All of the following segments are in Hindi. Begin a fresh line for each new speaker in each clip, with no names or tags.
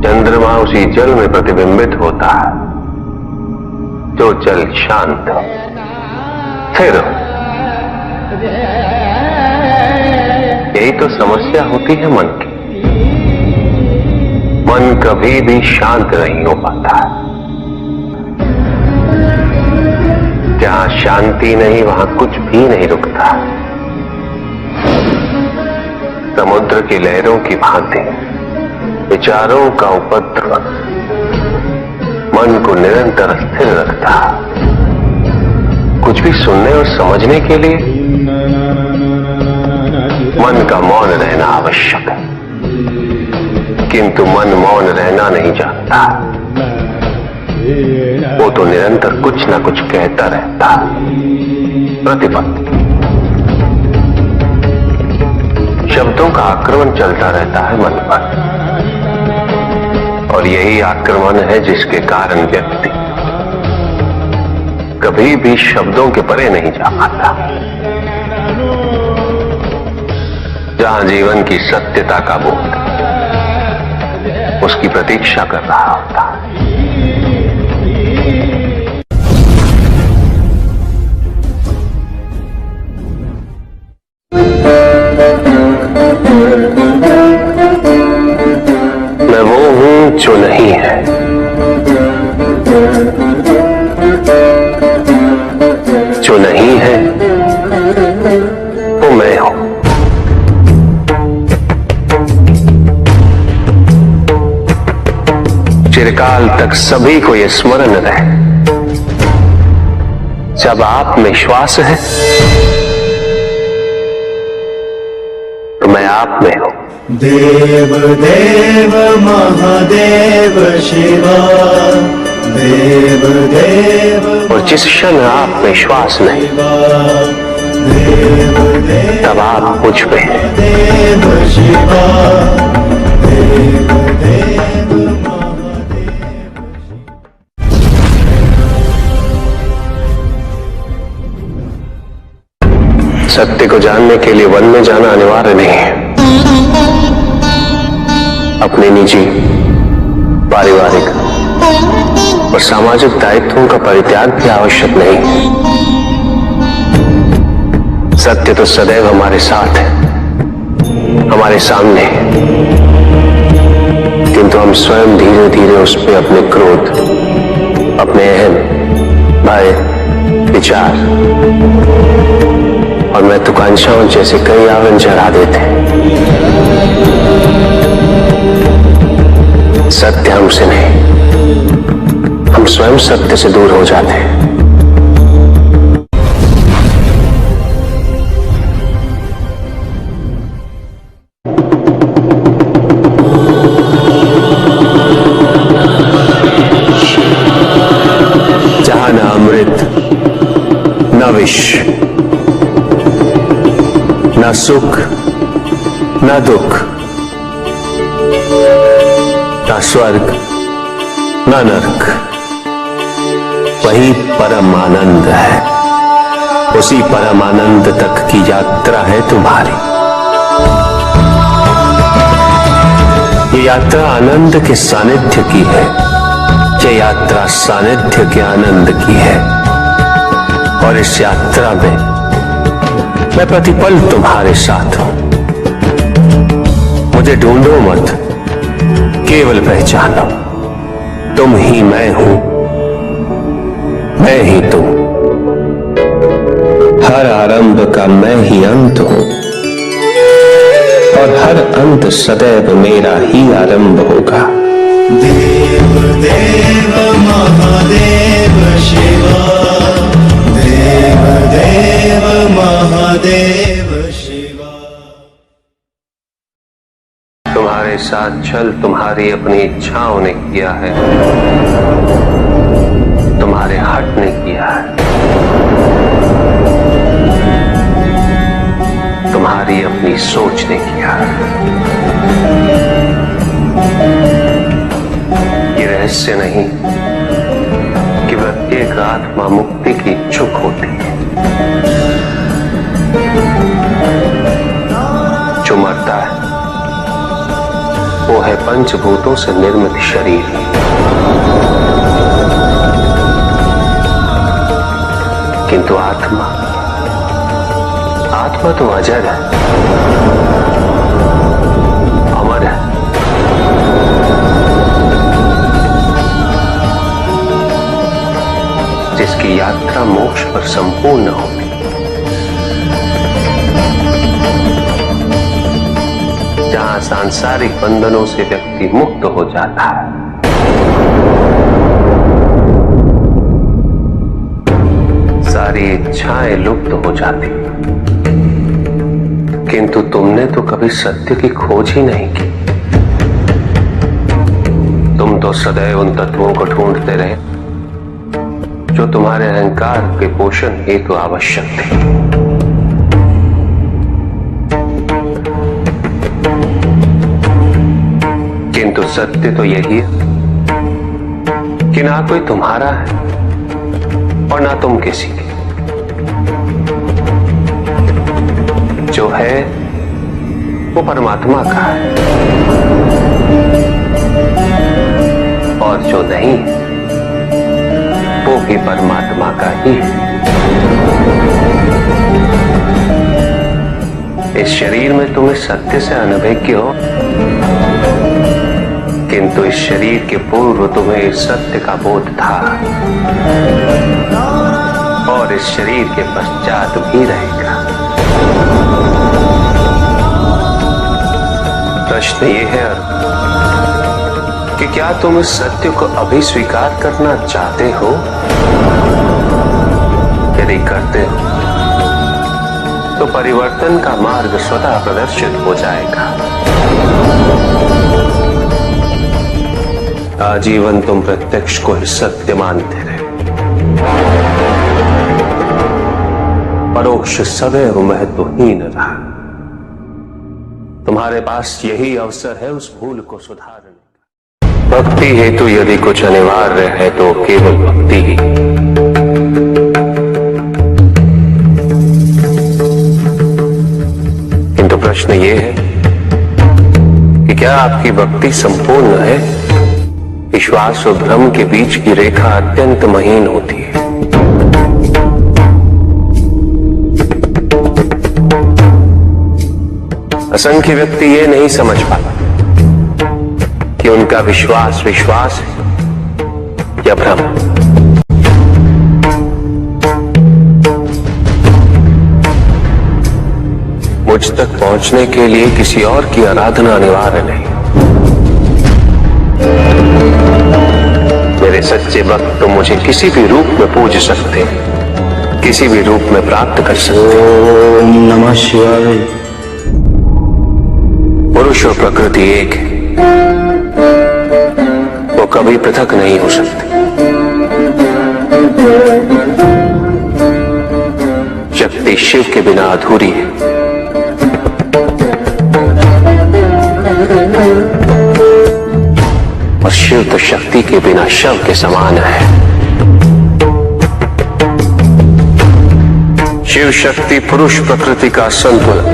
चंद्रमा उसी जल में प्रतिबिंबित होता है जो जल शांत है, स्थिर हो। यही तो समस्या होती है मन की। मन कभी भी शांत नहीं हो पाता है। जहां शांति नहीं वहां कुछ भी नहीं रुकता। समुद्र की लहरों की भांति विचारों का उपद्रव मन को निरंतर स्थिर रखता। कुछ भी सुनने और समझने के लिए मन का मौन रहना आवश्यक है, किंतु मन मौन रहना नहीं जानता। वो तो निरंतर कुछ ना कुछ कहता रहता। प्रतिपल शब्दों का आक्रमण चलता रहता है मन पर, और यही आक्रमण है जिसके कारण व्यक्ति कभी भी शब्दों के परे नहीं जा पाता। जहां जीवन की सत्यता का बोध उसकी प्रतीक्षा कर रहा होता है। मैं वो हूं जो नहीं है, जो नहीं है वो मैं हूं। चिरकाल तक सभी को यह स्मरण रहे, जब आप में श्वास है तो मैं आप में हूं।
देव देव महादेव शिवा, देव देव।
और जिस क्षण आप में श्वास नहीं तब आप मुझ पे हैं।
देव शिवा, देव देव महादेव।
सत्य को जानने के लिए वन में जाना अनिवार्य नहीं है। अपने निजी, पारिवारिक और सामाजिक दायित्वों का परित्याग भी आवश्यक नहीं है। सत्य तो सदैव हमारे साथ है, हमारे सामने है, किंतु हम स्वयं धीरे धीरे उस पर अपने क्रोध, अपने अहम, भय, विचार और महत्वाकांक्षाओं जैसे कई आवरण चढ़ा देते हैं। सत्य हमसे नहीं, हम स्वयं सत्य से दूर हो जाते हैं। जहां न अमृत, न विष, न सुख, न दुख, न स्वर्ग, न नरक, वही परम आनंद है। उसी परम आनंद तक की यात्रा है तुम्हारी। ये यात्रा आनंद के सानिध्य की है, ये यात्रा सानिध्य के आनंद की है। और इस यात्रा में मैं प्रतिपल तुम्हारे साथ हूं। मुझे ढूंढो मत, केवल पहचानो, तुम ही मैं हूं, मैं ही तुम। हर आरंभ का मैं ही अंत हूं, और हर अंत सदैव मेरा ही आरंभ होगा।
देव देव महादेव शिवा, देव देव महादेव शिवा।
तुम्हारे साथ छल तुम्हारी अपनी इच्छाओं ने किया है, तुम्हारे हट ने किया है, तुम्हारी अपनी सोच ने किया है। ये रहस्य नहीं कि प्रत्येक आत्मा मुक्ति की इच्छुक होती है। जो मरता है वो है पंचभूतों से निर्मित शरीर, किंतु आत्मा तो अजर है, अमर है। जिसकी यात्रा मोक्ष पर संपूर्ण होगी। जहां सांसारिक बंधनों से व्यक्ति मुक्त हो जाता है, सारी इच्छाएं लुप्त हो जाती। किंतु तुमने तो कभी सत्य की खोज ही नहीं की। तुम तो सदैव उन तत्वों को ढूंढते रहे जो तुम्हारे अहंकार के पोषण हेतु आवश्यक थे। किंतु सत्य तो यही है कि ना कोई तुम्हारा है और ना तुम किसी के। जो है वो परमात्मा का है और जो नहीं वो भी परमात्मा का ही है। इस शरीर में तुम इस सत्य से अनभिज्ञ हो, किंतु इस शरीर के पूर्व तुम्हें इस सत्य का बोध था और इस शरीर के पश्चात भी रहेगा। प्रश्न ये है कि क्या तुम इस सत्य को अभी स्वीकार करना चाहते हो? यदि करते हो तो परिवर्तन का मार्ग स्वतः प्रदर्शित हो जाएगा। आजीवन तुम प्रत्यक्ष को ही सत्य मानते रहे, परोक्ष सदैव महत्वहीन रहा। तुम्हारे पास यही अवसर है उस भूल को सुधारने का। भक्ति हेतु यदि कुछ अनिवार्य है तो केवल भक्ति ही। किंतु प्रश्न ये है कि क्या आपकी भक्ति संपूर्ण है? विश्वास और भ्रम के बीच की रेखा अत्यंत महीन होती है। असंख्य व्यक्ति ये नहीं समझ पाता कि उनका विश्वास है या भ्रम। मुझ तक पहुंचने के लिए किसी और की आराधना अनिवार्य नहीं। मेरे सच्चे भक्त तो मुझे किसी भी रूप में पूज सकते, किसी भी रूप में प्राप्त कर सकते।
ओम नमः शिवाय।
पुरुष और प्रकृति एक है, वो कभी पृथक नहीं हो सकते। शक्ति शिव के बिना अधूरी है और शिव तो शक्ति के बिना शव के समान है। शिव शक्ति पुरुष प्रकृति का संतुलन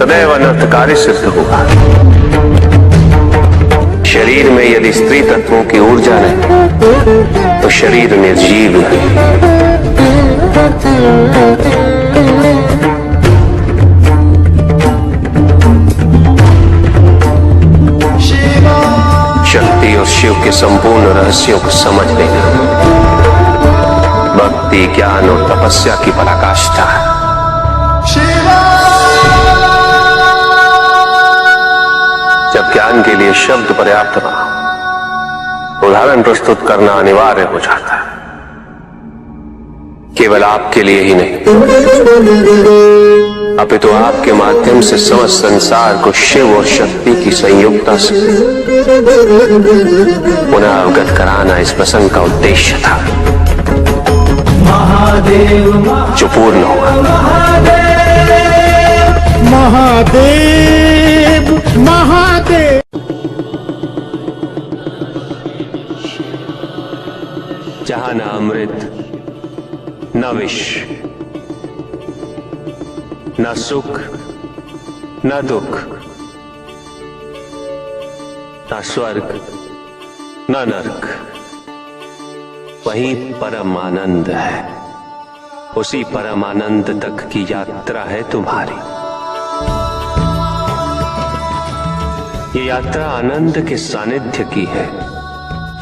सदैव अनर्थकारी सिद्ध होगा। शरीर में यदि स्त्री तत्वों की ऊर्जा नहीं तो शरीर निर्जीव है। शक्ति और शिव के संपूर्ण रहस्यों को समझ लेना भक्ति, ज्ञान और तपस्या की पराकाष्ठा है। जब ज्ञान के लिए शब्द पर्याप्त ना हो, उदाहरण प्रस्तुत करना अनिवार्य हो जाता है। केवल आपके लिए ही नहीं, अपितु आपके माध्यम से समस्त संसार को शिव और शक्ति की संयुक्तता से पुनः अवगत कराना इस प्रसंग का उद्देश्य था, जो पूर्ण हुआ।
महादेव महादेव।
जहां न अमृत न विष, न सुख न दुख, ना स्वर्ग ना नरक, वही परम आनंद है। उसी परम आनंद तक की यात्रा है तुम्हारी। ये यात्रा आनंद के सानिध्य की है।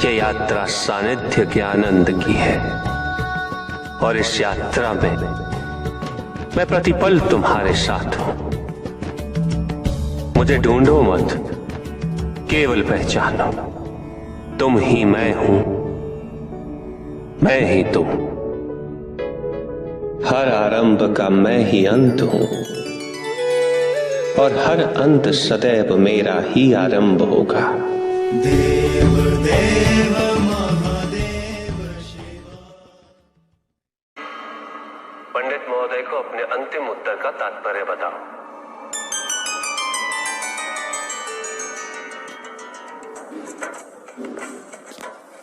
ये यात्रा सानिध्य के आनंद की है। और इस यात्रा में मैं प्रतिपल तुम्हारे साथ हूं। मुझे ढूंढो मत, केवल पहचानो, तुम ही मैं हूं, मैं ही तुम। हर आरंभ का मैं ही अंत हूं, और हर अंत सदैव मेरा ही आरंभ होगा।
देव देव महादेव शिव।
पंडित महोदय को अपने अंतिम उत्तर का तात्पर्य बताओ।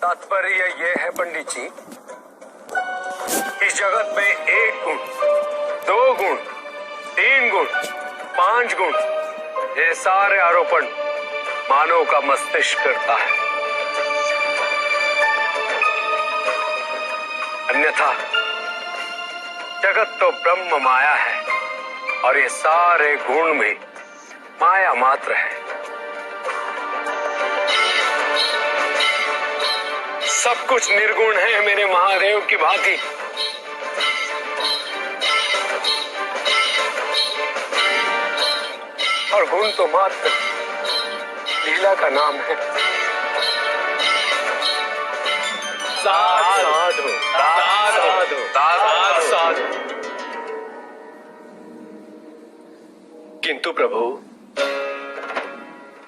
तात्पर्य यह है पंडित जी, इस जगत में 1 गुण, 2 गुण, 3 गुण, 5 गुण, ये सारे आरोपण मानव का मस्तिष्क करता है। अन्यथा जगत तो ब्रह्म माया है, और ये सारे गुण भी माया मात्र है। सब कुछ निर्गुण है मेरे महादेव की भांति। और गुण तो मात्र लीला का नाम है। साधु साधु साधु साधु।
किंतु प्रभु,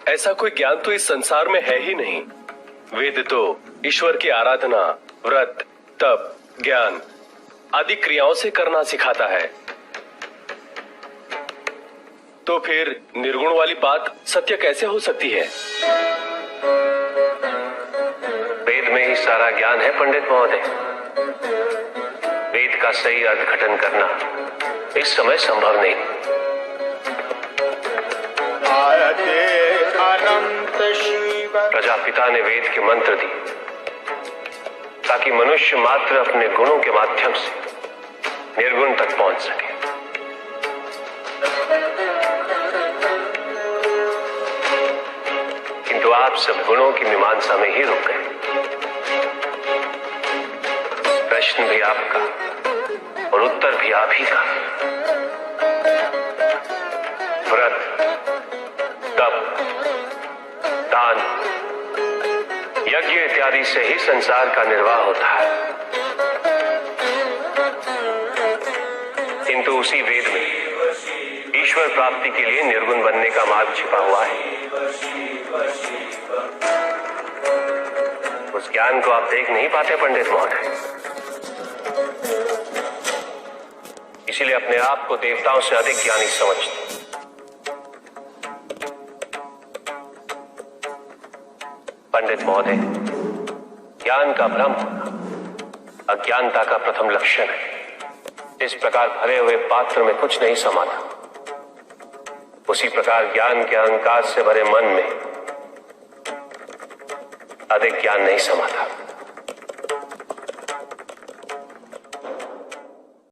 ऐसा कोई ज्ञान तो इस संसार में है ही नहीं। वेद तो ईश्वर की आराधना, व्रत, तप, ज्ञान आदि क्रियाओं से करना सिखाता है। तो फिर निर्गुण वाली बात सत्य कैसे हो सकती है?
वेद में ही सारा ज्ञान है पंडित महोदय। वेद का सही अर्थघटन करना इस समय संभव नहीं।
अनंत शिव।
प्रजापिता ने वेद के मंत्र दी ताकि मनुष्य मात्र अपने गुणों के माध्यम से निर्गुण तक पहुंच सके। किंतु आप सब गुणों की मीमांसा में ही रुक गए। प्रश्न भी आपका और उत्तर भी आप ही का। व्रत, तप, दान, यज्ञ इत्यादि से ही संसार का निर्वाह होता है। किंतु उसी वेद में ईश्वर प्राप्ति के लिए निर्गुण बनने का मार्ग छिपा हुआ है। उस ज्ञान को आप देख नहीं पाते पंडित महोदय। इसीलिए अपने आप को देवताओं से अधिक ज्ञानी समझते। पंडित महोदय, ज्ञान का भ्रम होना अज्ञानता का प्रथम लक्षण है। इस प्रकार भरे हुए पात्र में कुछ नहीं समा था, उसी प्रकार ज्ञान के अहंकार से भरे मन में अधिक ज्ञान नहीं समा था।